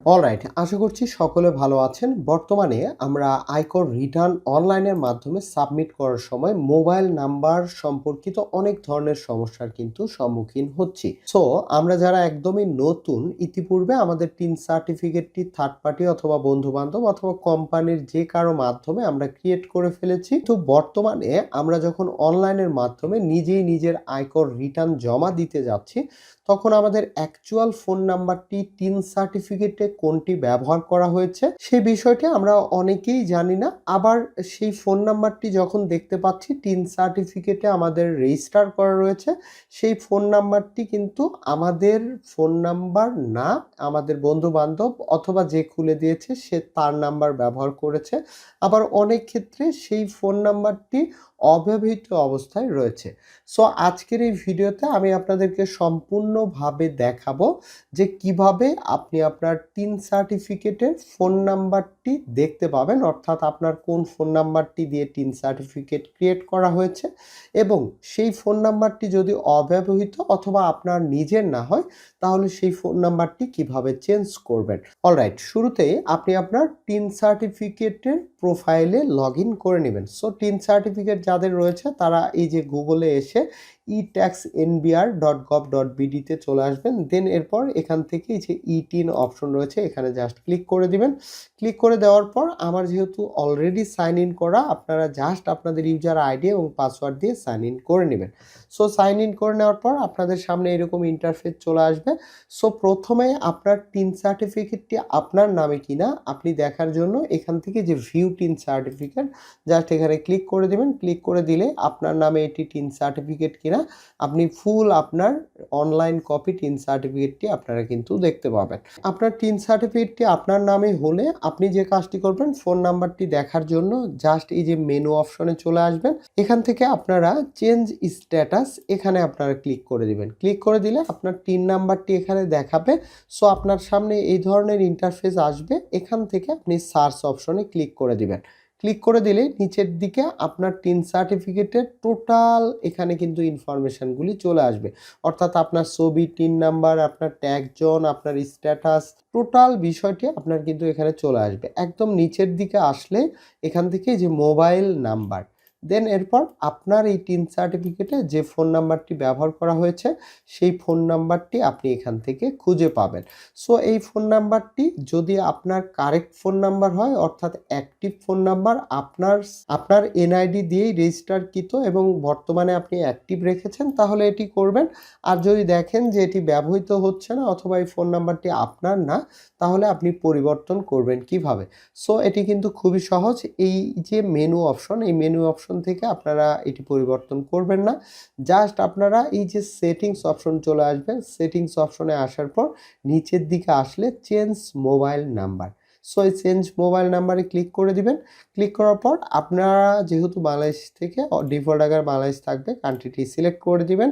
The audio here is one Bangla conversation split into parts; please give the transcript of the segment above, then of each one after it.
অলরাইট, আশা করছি সকলে ভালো আছেন। বর্তমানে আমরা আয়কর রিটার্ন অনলাইনের মাধ্যমে সাবমিট করার সময় মোবাইল নাম্বার সম্পর্কিত অনেক ধরনের সমস্যার কিন্তু সম্মুখীন হচ্ছি। সো আমরা যারা একদমই নতুন, ইতিপূর্বে আমাদের টিন সার্টিফিকেটটি থার্ড পার্টি অথবা বন্ধু-বান্ধব অথবা কোম্পানির যে কারো মাধ্যমে আমরা ক্রিয়েট করে ফেলেছি। তো বর্তমানে আমরা যখন অনলাইনের মাধ্যমে নিজেই নিজের আয়কর রিটার্ন জমা দিতে যাচ্ছি, তখন আমাদের অ্যাকচুয়াল ফোন নাম্বারটি টিন সার্টিফিকেটে কোনটি ব্যবহার করা হয়েছে সেই বিষয়টি আমরা অনেকেই জানি না। আবার সেই ফোন নাম্বারটি যখন দেখতে পাচ্ছি টিন সার্টিফিকেটে আমাদের রেজিস্টার করা রয়েছে, সেই ফোন নাম্বারটি কিন্তু আমাদের ফোন নাম্বার না, আমাদের বন্ধু-বান্ধব অথবা যে খুলে দিয়েছে সে তার নাম্বার ব্যবহার করেছে। আবার অনেক ক্ষেত্রে সেই ফোন নাম্বারটি অব্যবহৃত অবস্থায় রয়েছে। সো আজকের এই ভিডিওতে আমি আপনাদেরকে সম্পূর্ণভাবে দেখাবো যে কিভাবে আপনি আপনার টিন সার্টিফিকেটের ফোন নাম্বারটি দেখতে পাবেন, অর্থাৎ আপনার কোন ফোন নাম্বারটি দিয়ে টিন সার্টিফিকেট ক্রিয়েট করা হয়েছে এবং সেই ফোন নাম্বারটি যদি অব্যবহৃত অথবা আপনার নিজের না হয় তাহলে সেই ফোন নাম্বারটি কিভাবে চেঞ্জ করবেন। অলরাইট, শুরুতেই আপনি আপনার টিন সার্টিফিকেটের প্রোফাইলে লগ ইন করে নেবেন। সো টিন সার্টিফিকেট যাদের রয়েছে তারা এই যে গুগলে এসে etaxnbr.gov.bd তে চলে আসবেন। দেন এরপর এখান থেকে এই যে ই-টিন অপশন রয়েছে এখানে জাস্ট ক্লিক করে দিবেন। ক্লিক করে দেওয়ার পর আমার যেহেতু অলরেডি সাইন ইন করা, আপনারা জাস্ট আপনাদের ইউজার আইডি এবং পাসওয়ার্ড দিয়ে সাইন ইন করে নেবেন। সো সাইন ইন করে নেওয়ার পর আপনাদের সামনে এরকম ইন্টারফেস চলে আসবে। সো প্রথমে আপনার টিন সার্টিফিকেটটি আপনার নামে কিনা আপনি দেখার জন্য এখান থেকে যে ভিউ টিন সার্টিফিকেট জাস্ট এখানে ক্লিক করে দিবেন। ক্লিক করে দিলে আপনার নামে এটি টিন সার্টিফিকেট কিনা আপনি ফুল আপনার অনলাইন কপি টিন সার্টিফিকেটটি আপনারা কিন্তু দেখতে পাবেন। আপনার টিন সার্টিফিকেটটি আপনার নামে হলে আপনি যে কাজটি করবেন, ফোন নাম্বারটি দেখার জন্য জাস্ট এই যে মেনু অপশনে চলে আসবেন। এখান থেকে আপনারা চেঞ্জ স্ট্যাটাস এখানে আপনারা ক্লিক করে দিবেন। ক্লিক করে দিলে আপনার টিন নাম্বারটি এখানে দেখাবে। সো আপনার সামনে এই ধরনের ইন্টারফেস আসবে। এখান থেকে আপনি সার্চ অপশনে ক্লিক করে দিবেন। ক্লিক করে দিলে নিচের দিকে আপনার টিন সার্টিফিকেটের টোটাল এখানে কিন্তু ইনফরমেশনগুলি চলে আসবে, অর্থাৎ আপনার ছবি, টিন নাম্বার, আপনার ট্যাগ জোন, আপনার স্ট্যাটাস, টোটাল বিষয়টি আপনার কিন্তু এখানে চলে আসবে। একদম নিচের দিকে আসলে এখান থেকে যে মোবাইল নাম্বার, দেন এরপর আপনার এই টিন সার্টিফিকেটে যে ফোন নাম্বারটি ব্যবহার করা হয়েছে সেই ফোন নাম্বারটি আপনি এখান থেকে খুঁজে পাবেন। সো এই ফোন নাম্বারটি যদি আপনার কারেক্ট ফোন নাম্বার হয়, অর্থাৎ অ্যাক্টিভ ফোন নাম্বার, আপনার এনআইডি দিয়েই রেজিস্টারকৃত এবং বর্তমানে আপনি অ্যাক্টিভ রেখেছেন, তাহলে এটি করবেন। আর যদি দেখেন যে এটি ব্যবহৃত হচ্ছে না অথবা এই ফোন নাম্বারটি আপনার না, তাহলে আপনি পরিবর্তন করবেন কিভাবে? সো এটি কিন্তু খুবই সহজ। এই যে মেনু অপশন, এই মেনু অপশন থেকে আপনারা এটি পরিবর্তন করবেন না। জাস্ট আপনারা এই যে সেটিংস অপশন চলে আসবে, সেটিংস অপশনে আসার পর নিচের দিকে আসলে চেঞ্জ মোবাইল নাম্বার, সো এই চেঞ্জ মোবাইল নাম্বারে ক্লিক করে দিবেন। ক্লিক করার পর আপনারা যেহেতু বাংলাদেশ থেকে ডিফল্ট আকার বাংলাদেশ থাকবে, কান্ট্রিটি সিলেক্ট করে দিবেন।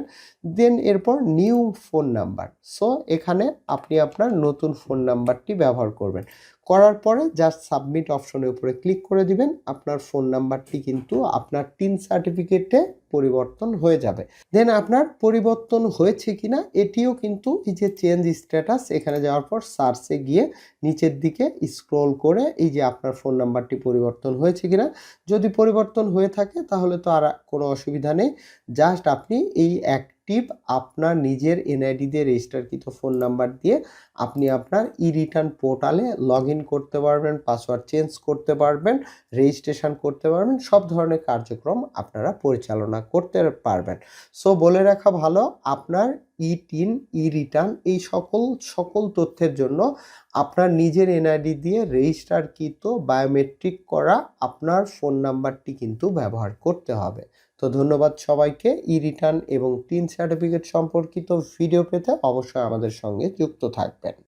দেন এরপর নিউ ফোন নাম্বার, সো এখানে আপনি আপনার নতুন ফোন নাম্বারটি ব্যবহার করবেন। করার পরে জাস্ট সাবমিট অপশনের উপরে ক্লিক করে দিবেন। আপনার ফোন নাম্বারটি কিন্তু আপনার টিন সার্টিফিকেটে পরিবর্তন হয়ে যাবে। দেন আপনার পরিবর্তন হয়েছে কিনা এটিও কিন্তু এই যে চেঞ্জ স্ট্যাটাস এখানে যাওয়ার পর সার্চে গিয়ে নিচের দিকে স্ক্রল করে এই যে আপনার ফোন নাম্বারটি পরিবর্তন হয়েছে কিনা, যদি পরিবর্তন হয়ে থাকে তাহলে তো আর কোনো অসুবিধা নেই। জাস্ট আপনি এই অ্যাক্টিভ আপনার নিজের এনআইডি দিয়ে রেজিস্টারকৃত ফোন নাম্বার দিয়ে আপনি আপনার ই রিটার্ন পোর্টালে লগ ইন করতে পারবেন, পাসওয়ার্ড চেঞ্জ করতে পারবেন, রেজিস্ট্রেশন করতে পারবেন, সব ধরনের কার্যক্রম আপনারা পরিচালনা করতে পারবেন। সো বলে রাখা ভালো, আপনার ই-টিন, ই রিটার্ন এই সকল তথ্যের জন্য আপনার নিজের এনআইডি দিয়ে রেজিস্টারকৃত বায়োমেট্রিক করা আপনার ফোন নাম্বারটি কিন্তু ব্যবহার করতে হবে। তো ধন্যবাদ সবাইকে। ই রিটার্ন এবং টিন সার্টিফিকেট সম্পর্কিত ভিডিও পেতে অবশ্যই আমাদের সঙ্গে যুক্ত থাকবেন।